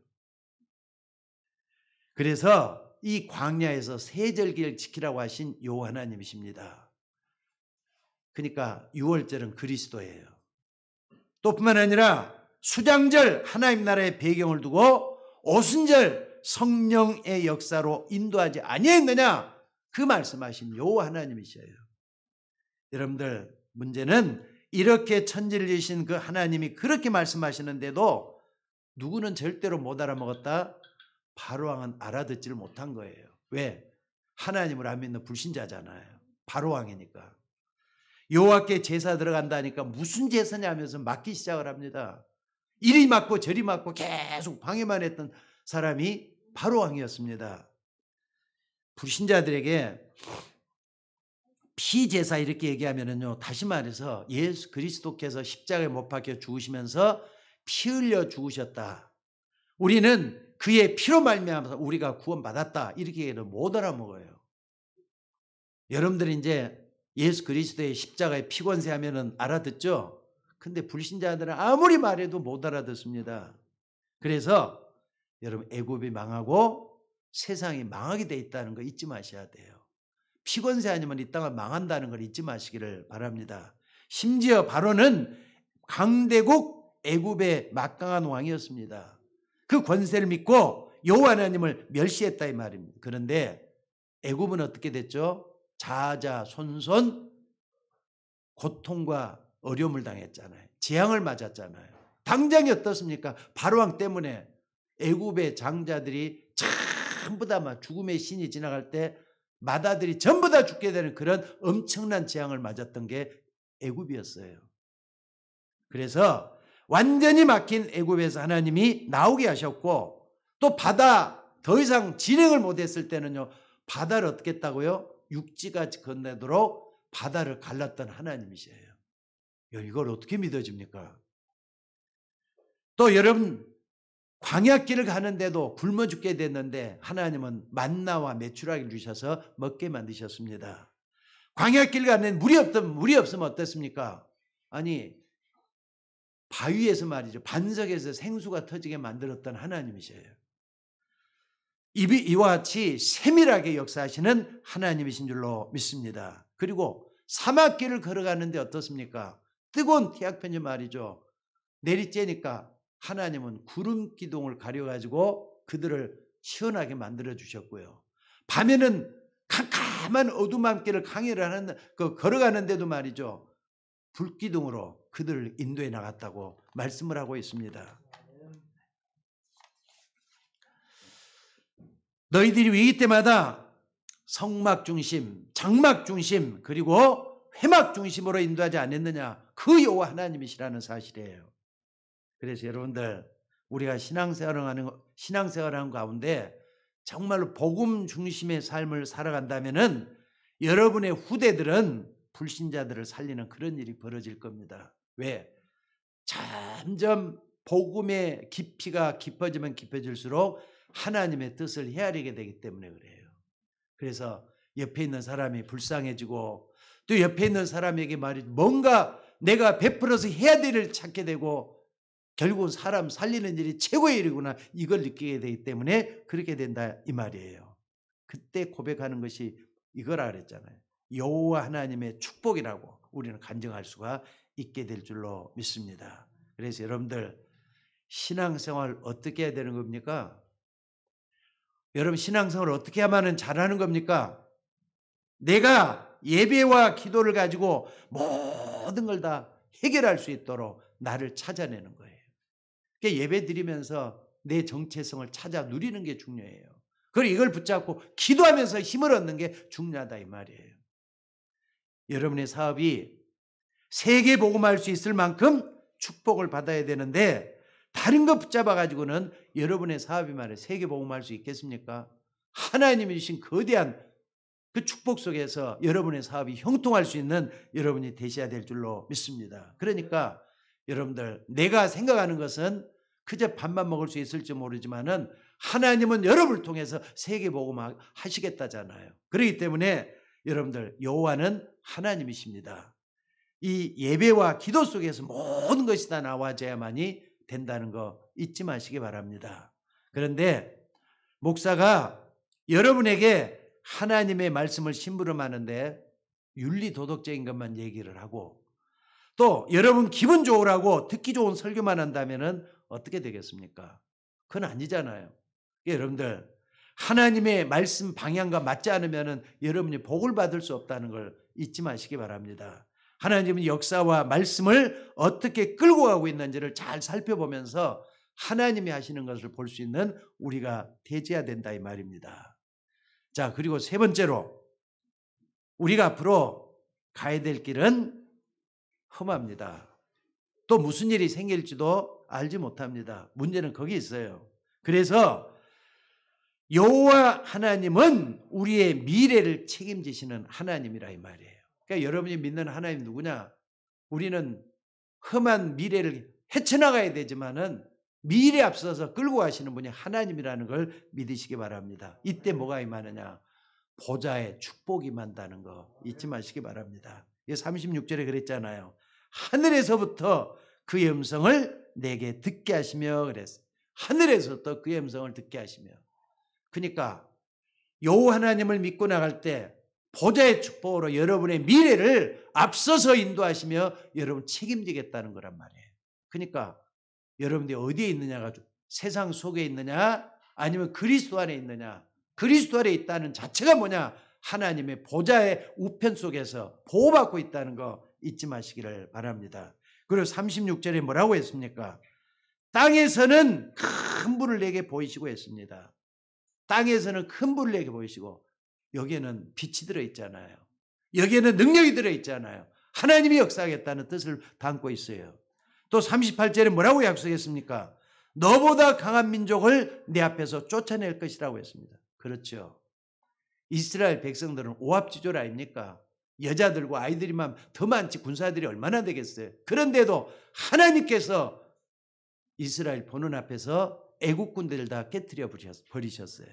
S1: 그래서 이 광야에서 세절기를 지키라고 하신 여호와 하나님이십니다. 그러니까 유월절은 그리스도예요. 또 뿐만 아니라 수장절 하나님 나라의 배경을 두고 오순절 성령의 역사로 인도하지 아니했느냐 그 말씀하신 여호와 하나님이셔요. 여러분들 문제는 이렇게 천지를 지으신 그 하나님이 그렇게 말씀하시는데도 누구는 절대로 못 알아먹었다. 바로왕은 알아듣지를 못한 거예요. 왜? 하나님을 안 믿는 불신자잖아요. 바로왕이니까. 여호와께 제사 들어간다니까 무슨 제사냐 하면서 맡기 시작을 합니다. 이리 맡고 저리 맡고 계속 방해만 했던 사람이 바로왕이었습니다. 불신자들에게 피제사 이렇게 얘기하면은요, 다시 말해서 예수 그리스도께서 십자가에 못 박혀 죽으시면서 피 흘려 죽으셨다. 우리는 그의 피로 말미암아서 우리가 구원받았다. 이렇게 얘기를 못 알아먹어요. 여러분들이 이제 예수 그리스도의 십자가의 피권세 하면은 알아듣죠? 근데 불신자들은 아무리 말해도 못 알아듣습니다. 그래서 여러분 애굽이 망하고 세상이 망하게 돼 있다는 거 잊지 마셔야 돼요. 피권세 아니면 이 땅은 망한다는 걸 잊지 마시기를 바랍니다. 심지어 바로는 강대국 애굽의 막강한 왕이었습니다. 그 권세를 믿고 여호와 하나님을 멸시했다 이 말입니다. 그런데 애굽은 어떻게 됐죠? 자자손손 고통과 어려움을 당했잖아요. 재앙을 맞았잖아요. 당장이 어떻습니까? 바로왕 때문에 애굽의 장자들이 전부 다 막 죽음의 신이 지나갈 때 마다들이 전부 다 죽게 되는 그런 엄청난 재앙을 맞았던 게 애굽이었어요. 그래서 완전히 막힌 애굽에서 하나님이 나오게 하셨고 또 바다 더 이상 진행을 못했을 때는요. 바다를 어떻게 했다고요? 육지가 건너도록 바다를 갈랐던 하나님이세요. 이걸 어떻게 믿어집니까? 또 여러분 광야길을 가는데도 굶어 죽게 됐는데 하나님은 만나와 메추라기를 주셔서 먹게 만드셨습니다. 광야길 가는 물이 없으면 어떻습니까? 아니 바위에서 말이죠. 반석에서 생수가 터지게 만들었던 하나님이세요. 이와 같이 세밀하게 역사하시는 하나님이신 줄로 믿습니다. 그리고 사막길을 걸어가는데 어떻습니까? 뜨거운 태양편이 말이죠. 내리쬐니까 하나님은 구름 기둥을 가려가지고 그들을 시원하게 만들어 주셨고요. 밤에는 캄캄한 어두맘길을 강해를 하는 걸어가는데도 말이죠. 불기둥으로 그들을 인도해 나갔다고 말씀을 하고 있습니다. 너희들이 위기 때마다 성막 중심, 장막 중심, 그리고 회막 중심으로 인도하지 않았느냐? 그 여호와 하나님이시라는 사실이에요. 그래서 여러분들 우리가 신앙생활하는 가운데 정말로 복음 중심의 삶을 살아간다면은 여러분의 후대들은 불신자들을 살리는 그런 일이 벌어질 겁니다. 왜? 점점 복음의 깊이가 깊어지면 깊어질수록 하나님의 뜻을 헤아리게 되기 때문에 그래요. 그래서 옆에 있는 사람이 불쌍해지고 또 옆에 있는 사람에게 뭔가 내가 베풀어서 해야 될 일을 찾게 되고 결국은 사람 살리는 일이 최고의 일이구나 이걸 느끼게 되기 때문에 그렇게 된다 이 말이에요. 그때 고백하는 것이 이거라 그랬잖아요. 여호와 하나님의 축복이라고 우리는 간증할 수가 있게 될 줄로 믿습니다. 그래서 여러분들 신앙생활 어떻게 해야 되는 겁니까? 여러분 신앙생활 어떻게 하면 잘하는 겁니까? 내가 예배와 기도를 가지고 모든 걸 다 해결할 수 있도록 나를 찾아내는 거예요. 그러니까 예배 드리면서 내 정체성을 찾아 누리는 게 중요해요. 그리고 이걸 붙잡고 기도하면서 힘을 얻는 게 중요하다 이 말이에요. 여러분의 사업이 세계 복음할 수 있을 만큼 축복을 받아야 되는데 다른 거 붙잡아 가지고는 여러분의 사업이 말이에요. 세계 복음할 수 있겠습니까? 하나님이 주신 거대한 그 축복 속에서 여러분의 사업이 형통할 수 있는 여러분이 되셔야 될 줄로 믿습니다. 그러니까 여러분들 내가 생각하는 것은 그저 밥만 먹을 수 있을지 모르지만은 하나님은 여러분을 통해서 세계 복음 하시겠다잖아요. 그렇기 때문에 여러분들 여호와는 하나님이십니다. 이 예배와 기도 속에서 모든 것이 다 나와져야만이 된다는 거 잊지 마시기 바랍니다. 그런데 목사가 여러분에게 하나님의 말씀을 심부름하는데 윤리도덕적인 것만 얘기를 하고 또 여러분 기분 좋으라고 듣기 좋은 설교만 한다면 어떻게 되겠습니까? 그건 아니잖아요. 여러분들 하나님의 말씀 방향과 맞지 않으면 여러분이 복을 받을 수 없다는 걸 잊지 마시기 바랍니다. 하나님은 역사와 말씀을 어떻게 끌고 가고 있는지를 잘 살펴보면서 하나님이 하시는 것을 볼 수 있는 우리가 되어야 된다 이 말입니다. 자, 그리고 세 번째로 우리가 앞으로 가야 될 길은 험합니다. 또 무슨 일이 생길지도 알지 못합니다. 문제는 거기 있어요. 그래서 여호와 하나님은 우리의 미래를 책임지시는 하나님이라 이 말이에요. 그러니까 여러분이 믿는 하나님 누구냐? 우리는 험한 미래를 헤쳐나가야 되지만은 미래에 앞서서 끌고 가시는 분이 하나님이라는 걸 믿으시기 바랍니다. 이때 뭐가 임하느냐? 보좌의 축복이 임한다는 거 잊지 마시기 바랍니다. 36절에 그랬잖아요. 하늘에서부터 그의 음성을 내게 듣게 하시며 그랬어요. 하늘에서부터 그의 음성을 듣게 하시며. 그러니까 여호와 하나님을 믿고 나갈 때 보좌의 축복으로 여러분의 미래를 앞서서 인도하시며 여러분 책임지겠다는 거란 말이에요. 그러니까 여러분들이 어디에 있느냐가 세상 속에 있느냐 아니면 그리스도 안에 있느냐. 그리스도 안에 있다는 자체가 뭐냐. 하나님의 보좌의 우편 속에서 보호받고 있다는 거 잊지 마시기를 바랍니다. 그리고 36절에 뭐라고 했습니까? 땅에서는 큰 불을 내게 보이시고 했습니다. 땅에서는 큰 불을 내게 보이시고 여기에는 빛이 들어있잖아요. 여기에는 능력이 들어있잖아요. 하나님이 역사하겠다는 뜻을 담고 있어요. 또 38절에 뭐라고 약속했습니까? 너보다 강한 민족을 내 앞에서 쫓아낼 것이라고 했습니다. 그렇죠. 이스라엘 백성들은 오합지졸 아닙니까? 여자들과 아이들이만 더 많지 군사들이 얼마나 되겠어요. 그런데도 하나님께서 이스라엘 보는 앞에서 애국군들을 다 깨뜨려 버리셨어요.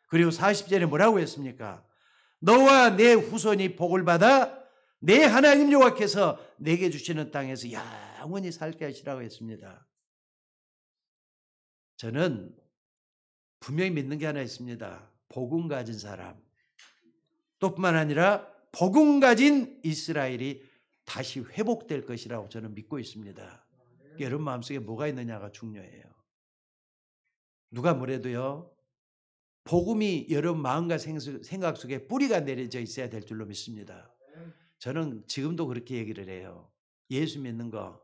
S1: 그리고 40절에 뭐라고 했습니까? 너와 내 후손이 복을 받아 내 하나님 여호와께서 내게 주시는 땅에서 영원히 살게 하시라고 했습니다. 저는 분명히 믿는 게 하나 있습니다. 복음 가진 사람. 또 뿐만 아니라 복음 가진 이스라엘이 다시 회복될 것이라고 저는 믿고 있습니다. 여러분 마음속에 뭐가 있느냐가 중요해요. 누가 뭐래도요. 복음이 여러분 마음과 생각 속에 뿌리가 내려져 있어야 될 줄로 믿습니다. 저는 지금도 그렇게 얘기를 해요. 예수 믿는 거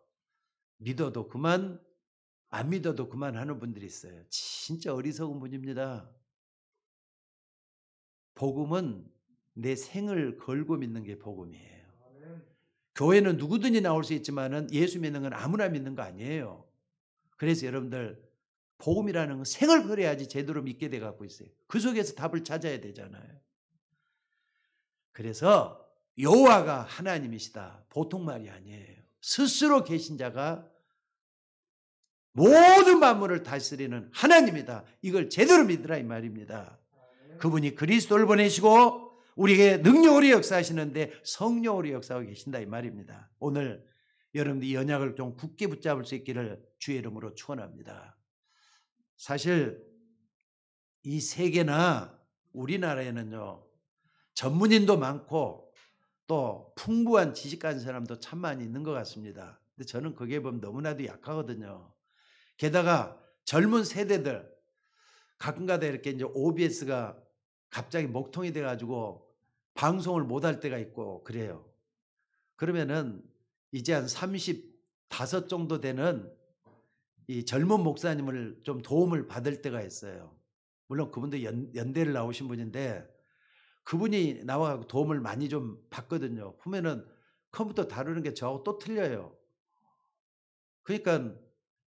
S1: 믿어도 그만 안 믿어도 그만 하는 분들이 있어요. 진짜 어리석은 분입니다. 복음은 내 생을 걸고 믿는 게 복음이에요. 교회는 누구든지 나올 수 있지만은 예수 믿는 건 아무나 믿는 거 아니에요. 그래서 여러분들 복음이라는 건 생을 걸어야지 제대로 믿게 돼 갖고 있어요. 그 속에서 답을 찾아야 되잖아요. 그래서 여호와가 하나님이시다. 보통 말이 아니에요. 스스로 계신 자가 모든 만물을 다스리는 하나님이다. 이걸 제대로 믿으라 이 말입니다. 그분이 그리스도를 보내시고 우리에게 능력으로 역사하시는데 성령으로 역사하고 계신다 이 말입니다. 오늘 여러분들 이 언약을 좀 굳게 붙잡을 수 있기를 주의 이름으로 축원합니다. 사실 이 세계나 우리나라에는요. 전문인도 많고 또 풍부한 지식 가진 사람도 참 많이 있는 것 같습니다. 근데 저는 거기에 보면 너무나도 약하거든요. 게다가 젊은 세대들 가끔가다 이렇게 이제 OBS가 갑자기 목통이 돼가지고 방송을 못할 때가 있고 그래요. 그러면은 이제 한 35 정도 되는 이 젊은 목사님을 좀 도움을 받을 때가 있어요. 물론 그분도 연대를 나오신 분인데 그분이 나와서 도움을 많이 좀 받거든요. 보면은 컴퓨터 다루는 게 저하고 또 틀려요. 그러니까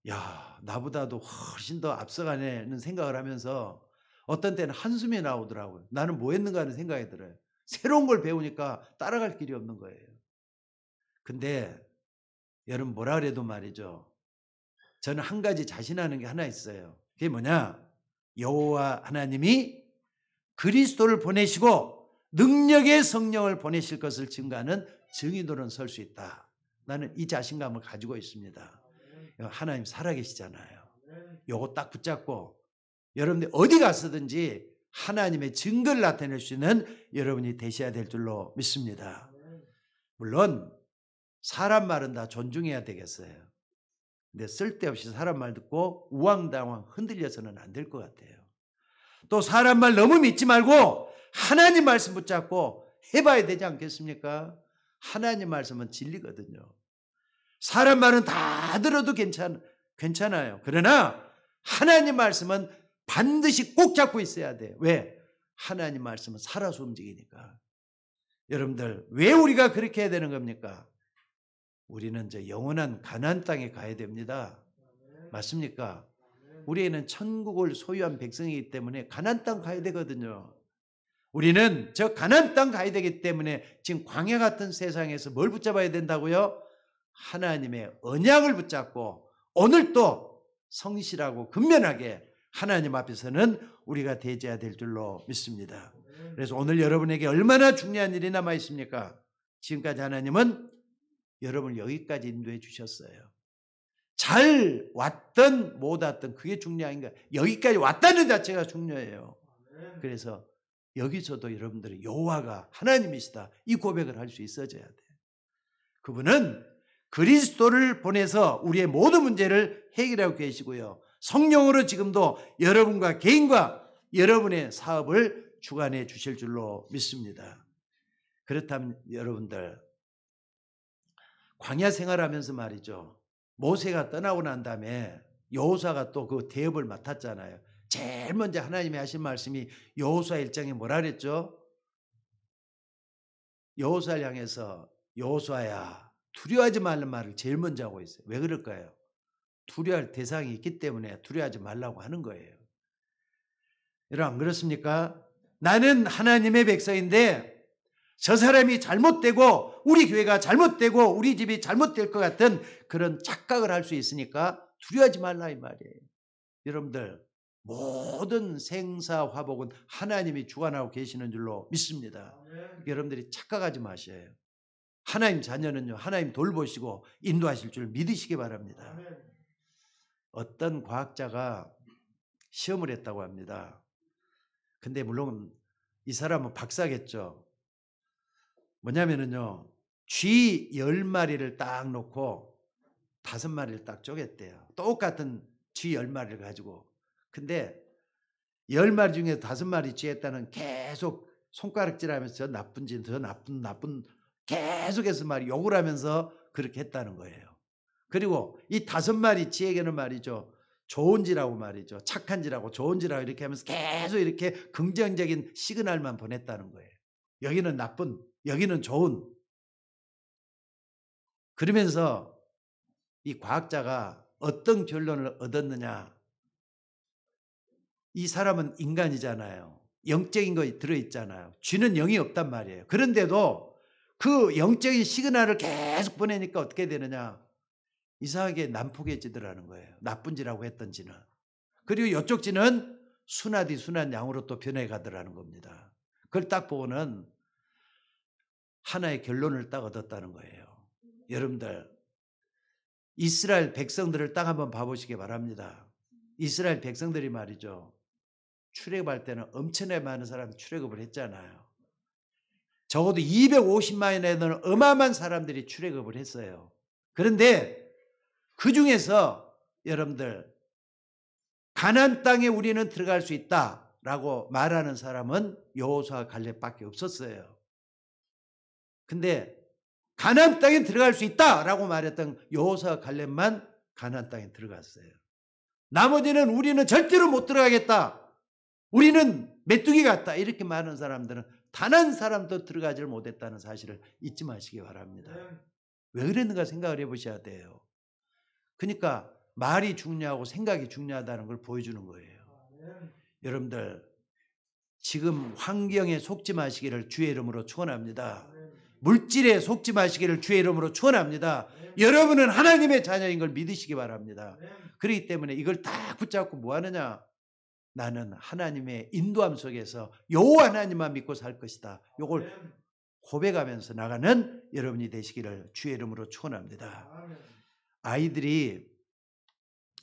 S1: 야 나보다도 훨씬 더 앞서가는 생각을 하면서 어떤 때는 한숨이 나오더라고요. 나는 뭐 했는가 하는 생각이 들어요. 새로운 걸 배우니까 따라갈 길이 없는 거예요. 근데 여러분 뭐라 그래도 말이죠. 저는 한 가지 자신하는 게 하나 있어요. 그게 뭐냐? 여호와 하나님이 그리스도를 보내시고 능력의 성령을 보내실 것을 증거하는 증인으로는 설 수 있다. 나는 이 자신감을 가지고 있습니다. 하나님 살아계시잖아요. 요거 딱 붙잡고 여러분들 어디 갔든지 하나님의 증거를 나타낼 수 있는 여러분이 되셔야 될 줄로 믿습니다. 물론 사람 말은 다 존중해야 되겠어요. 근데 쓸데없이 사람 말 듣고 우왕당왕 흔들려서는 안 될 것 같아요. 또 사람 말 너무 믿지 말고 하나님 말씀 붙잡고 해봐야 되지 않겠습니까? 하나님 말씀은 진리거든요. 사람 말은 다 들어도 괜찮아요. 그러나 하나님 말씀은 반드시 꼭 잡고 있어야 돼요. 왜? 하나님 말씀은 살아서 움직이니까. 여러분들 왜 우리가 그렇게 해야 되는 겁니까? 우리는 이제 영원한 가나안 땅에 가야 됩니다. 맞습니까? 우리는 천국을 소유한 백성이기 때문에 가나안 땅 가야 되거든요. 우리는 저 가나안 땅 가야 되기 때문에 지금 광야 같은 세상에서 뭘 붙잡아야 된다고요? 하나님의 언약을 붙잡고 오늘 또 성실하고 근면하게 하나님 앞에서는 우리가 대제해야 될 줄로 믿습니다. 그래서 오늘 여러분에게 얼마나 중요한 일이 남아 있습니까? 지금까지 하나님은 여러분을 여기까지 인도해 주셨어요. 잘 왔든 못 왔든 그게 중요한 거예요. 여기까지 왔다는 자체가 중요해요. 그래서 여기서도 여러분들이 여호와가 하나님이시다 이 고백을 할 수 있어져야 돼요. 그분은 그리스도를 보내서 우리의 모든 문제를 해결하고 계시고요. 성령으로 지금도 여러분과 개인과 여러분의 사업을 주관해 주실 줄로 믿습니다. 그렇다면 여러분들 광야 생활하면서 말이죠. 모세가 떠나고 난 다음에 여호수아가 또 그 대업을 맡았잖아요. 제일 먼저 하나님이 하신 말씀이 여호수아 1장에 뭐라 그랬죠? 여호수아를 향해서 여호수아야 두려워하지 말는 말을 제일 먼저 하고 있어요. 왜 그럴까요? 두려워할 대상이 있기 때문에 두려워하지 말라고 하는 거예요. 여러분 안 그렇습니까? 나는 하나님의 백성인데 저 사람이 잘못되고 우리 교회가 잘못되고 우리 집이 잘못될 것 같은 그런 착각을 할 수 있으니까 두려워하지 말라 이 말이에요. 여러분들 모든 생사화복은 하나님이 주관하고 계시는 줄로 믿습니다. 여러분들이 착각하지 마셔요. 하나님 자녀는요 하나님 돌보시고 인도하실 줄 믿으시기 바랍니다. 어떤 과학자가 시험을 했다고 합니다. 근데 물론 이 사람은 박사겠죠. 뭐냐면은요 쥐 10마리를 딱 놓고 5마리를 딱 쪼갰대요. 똑같은 쥐 10마리를 가지고. 근데 10마리 중에 5마리 쥐했다는 계속 손가락질하면서 저 나쁜 짓, 저 나쁜 계속해서 욕을 하면서 그렇게 했다는 거예요. 그리고 이 5마리 쥐에게는 말이죠. 좋은 지라고 말이죠. 착한 지라고 좋은 지라고 이렇게 하면서 계속 이렇게 긍정적인 시그널만 보냈다는 거예요. 여기는 나쁜, 여기는 좋은. 그러면서 이 과학자가 어떤 결론을 얻었느냐. 이 사람은 인간이잖아요. 영적인 거 들어있잖아요. 쥐는 영이 없단 말이에요. 그런데도 그 영적인 시그널을 계속 보내니까 어떻게 되느냐. 이상하게 난폭해지더라는 거예요. 나쁜 지라고 했던 지는. 그리고 이쪽 지는 순하디 순한 양으로 또 변해가더라는 겁니다. 그걸 딱 보고는 하나의 결론을 딱 얻었다는 거예요. 여러분들 이스라엘 백성들을 딱 한번 봐보시기 바랍니다. 이스라엘 백성들이 말이죠. 출애굽할 때는 엄청나게 많은 사람이 출애굽을 했잖아요. 적어도 250만에 되는 어마어마한 사람들이 출애굽을 했어요. 그런데 그 중에서 여러분들 가나안 땅에 우리는 들어갈 수 있다라고 말하는 사람은 여호수아 갈렙밖에 없었어요. 근데 가나안 땅에 들어갈 수 있다라고 말했던 여호수아 갈렙만 가나안 땅에 들어갔어요. 나머지는 우리는 절대로 못 들어가겠다. 우리는 메뚜기 같다. 이렇게 말하는 사람들은 단 한 사람도 들어가지를 못했다는 사실을 잊지 마시기 바랍니다. 왜 그랬는가 생각을 해보셔야 돼요. 그러니까 말이 중요하고 생각이 중요하다는 걸 보여주는 거예요. 여러분들 지금 환경에 속지 마시기를 주의 이름으로 축원합니다. 물질에 속지 마시기를 주의 이름으로 축원합니다. 여러분은 하나님의 자녀인 걸 믿으시기 바랍니다. 그렇기 때문에 이걸 딱 붙잡고 뭐 하느냐? 나는 하나님의 인도함 속에서 여호와 하나님만 믿고 살 것이다. 이걸 고백하면서 나가는 여러분이 되시기를 주의 이름으로 축원합니다. 아이들이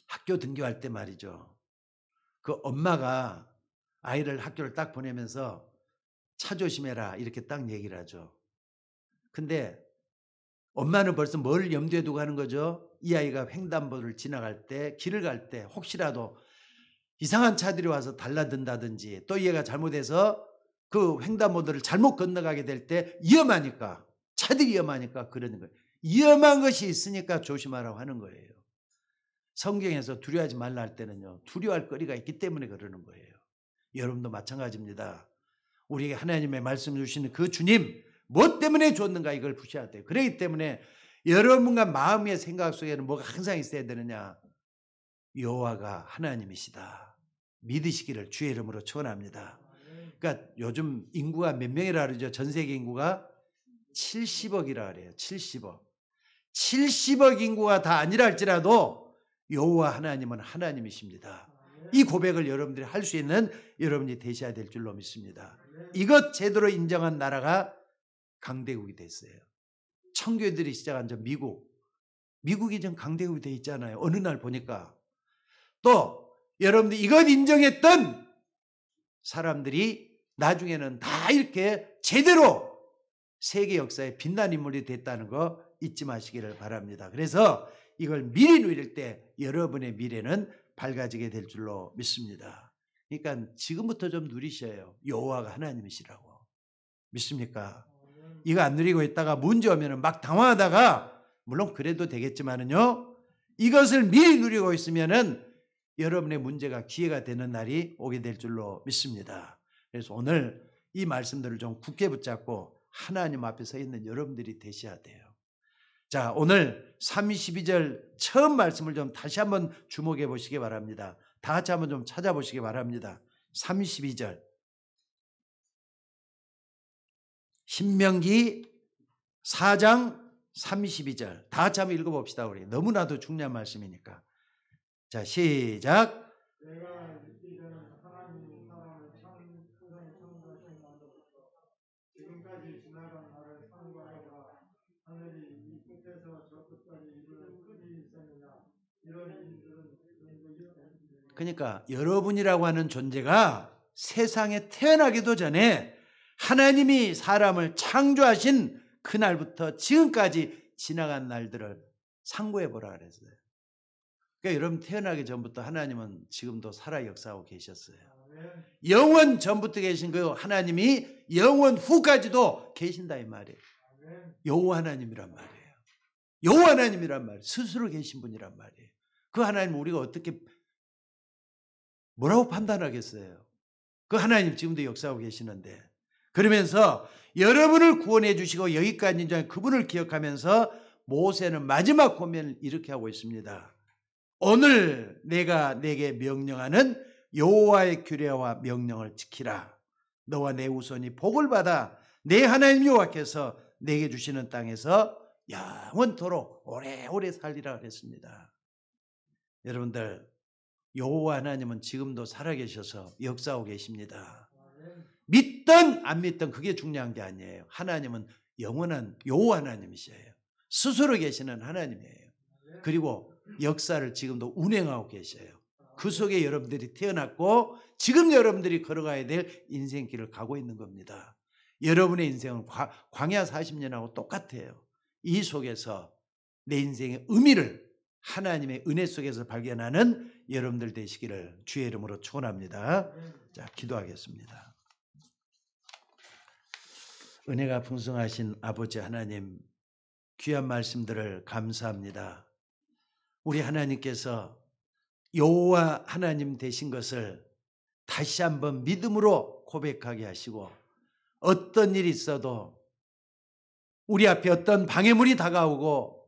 S1: 학교 등교할 때 말이죠. 그 엄마가 아이를 학교를 딱 보내면서 차 조심해라 이렇게 딱 얘기를 하죠. 근데 엄마는 벌써 뭘 염두에 두고 하는 거죠? 이 아이가 횡단보도를 지나갈 때 길을 갈 때 혹시라도 이상한 차들이 와서 달라든다든지 또 얘가 잘못해서 그 횡단보도를 잘못 건너가게 될 때 위험하니까 차들이 위험하니까 그러는 거예요. 위험한 것이 있으니까 조심하라고 하는 거예요. 성경에서 두려워하지 말라 할 때는요. 두려워할 거리가 있기 때문에 그러는 거예요. 여러분도 마찬가지입니다. 우리에게 하나님의 말씀 주시는 그 주님 무엇 때문에 줬는가 이걸 보셔야 돼요. 그렇기 때문에 여러분과 마음의 생각 속에는 뭐가 항상 있어야 되느냐. 여호와가 하나님이시다. 믿으시기를 주의 이름으로 축원합니다. 그러니까 요즘 인구가 몇 명이라 그러죠? 전 세계 인구가 70억이라 그래요. 70억. 70억 인구가 다 아니라 할지라도 여호와 하나님은 하나님이십니다. 이 고백을 여러분들이 할 수 있는 여러분이 되셔야 될 줄로 믿습니다. 이것 제대로 인정한 나라가 강대국이 됐어요. 청교들이 시작한 저 미국이 좀 강대국이 돼 있잖아요. 어느 날 보니까. 또 여러분들 이것 인정했던 사람들이 나중에는 다 이렇게 제대로 세계 역사에 빛난 인물이 됐다는 거 잊지 마시기를 바랍니다. 그래서 이걸 미리 누릴 때 여러분의 미래는 밝아지게 될 줄로 믿습니다. 그러니까 지금부터 좀 누리셔요. 여호와가 하나님이시라고. 믿습니까? 이거 안 누리고 있다가 문제 오면 막 당황하다가, 물론 그래도 되겠지만은요, 이것을 미리 누리고 있으면은 여러분의 문제가 기회가 되는 날이 오게 될 줄로 믿습니다. 그래서 오늘 이 말씀들을 좀 굳게 붙잡고 하나님 앞에 서 있는 여러분들이 되셔야 돼요. 자, 오늘 32절 처음 말씀을 좀 다시 한번 주목해 보시기 바랍니다. 다 같이 한번 좀 찾아보시기 바랍니다. 32절. 신명기 4장 32절. 다 같이 한번 읽어봅시다. 우리 너무나도 중요한 말씀이니까. 자, 시작.
S2: 내가 읽기 전에 하나님이 사람을 참 세상에 창조하신 날로부터 지금까지 지나간 날을 상고하다가 하늘이 이 끝에서 저 끝까지 이르는 끝이 있었느냐, 이런 일들은
S1: 그러니까 여러분이라고 하는 존재가 세상에 태어나기도 전에 하나님이 사람을 창조하신 그날부터 지금까지 지나간 날들을 상고해 보라 그랬어요. 그러니까 여러분 태어나기 전부터 하나님은 지금도 살아 역사하고 계셨어요. 영원 전부터 계신 그 하나님이 영원 후까지도 계신다 이 말이에요. 여호와 하나님이란 말이에요. 여호와 하나님이란 말이에요. 스스로 계신 분이란 말이에요. 그 하나님을 우리가 어떻게 뭐라고 판단하겠어요? 그 하나님 지금도 역사하고 계시는데, 그러면서 여러분을 구원해 주시고 여기까지 인정한 그분을 기억하면서 모세는 마지막 고면을 이렇게 하고 있습니다. 오늘 내가 내게 명령하는 여호와의 규례와 명령을 지키라. 너와 내 후손이 복을 받아 내 하나님 여호와께서 내게 주시는 땅에서 영원토록 오래오래 살리라 그랬습니다. 여러분들, 여호와 하나님은 지금도 살아계셔서 역사하고 계십니다. 믿든 안 믿든 그게 중요한 게 아니에요. 하나님은 영원한 여호와 하나님이셔요. 스스로 계시는 하나님이에요. 그리고 역사를 지금도 운행하고 계셔요. 그 속에 여러분들이 태어났고 지금 여러분들이 걸어가야 될 인생길을 가고 있는 겁니다. 여러분의 인생은 광야 40년하고 똑같아요. 이 속에서 내 인생의 의미를 하나님의 은혜 속에서 발견하는 여러분들 되시기를 주의 이름으로 축원합니다. 자, 기도하겠습니다. 은혜가 풍성하신 아버지 하나님, 귀한 말씀들을 감사합니다. 우리 하나님께서 여호와 하나님 되신 것을 다시 한번 믿음으로 고백하게 하시고, 어떤 일이 있어도 우리 앞에 어떤 방해물이 다가오고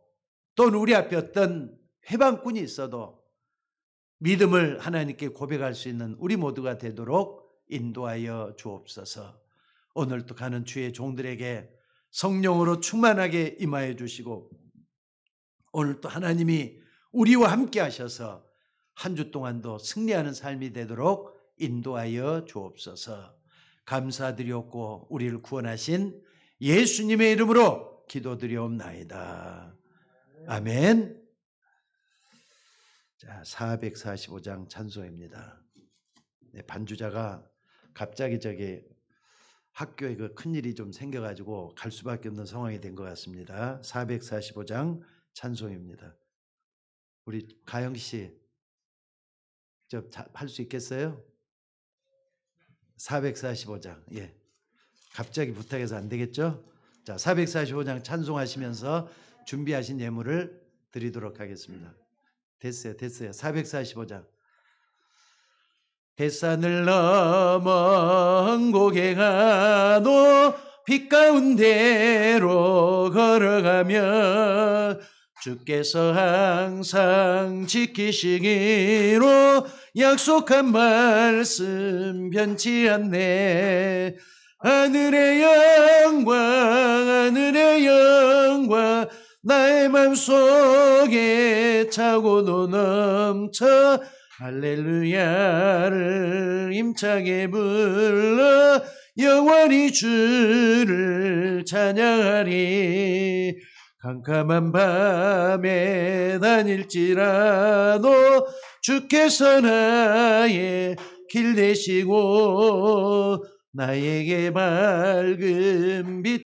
S1: 또는 우리 앞에 어떤 회방꾼이 있어도 믿음을 하나님께 고백할 수 있는 우리 모두가 되도록 인도하여 주옵소서. 오늘도 가는 주의 종들에게 성령으로 충만하게 임하여 주시고, 오늘도 하나님이 우리와 함께 하셔서 한 주 동안도 승리하는 삶이 되도록 인도하여 주옵소서. 감사드렸고 우리를 구원하신 예수님의 이름으로 기도드리옵나이다. 아멘. 자, 445장 찬송입니다. 네, 반주자가 갑자기 학교에 그 큰일이 좀 생겨가지고 갈 수밖에 없는 상황이 된 것 같습니다. 445장 찬송입니다. 우리 가영씨, 할 수 있겠어요? 445장. 예. 갑자기 부탁해서 안 되겠죠? 자, 445장 찬송하시면서 준비하신 예물을 드리도록 하겠습니다. 됐어요. 445장. 햇산을 넘어 흥곡행하도 빛 가운데로 걸어가며 주께서 항상 지키시기로 약속한 말씀 변치 않네. 하늘의 영광 나의 맘속에 차고도 넘쳐 할렐루야를 힘차게 불러 영원히 주를 찬양하리. 캄캄한 밤에 다닐지라도 주께서 나의 길 되시고 나에게 밝은 빛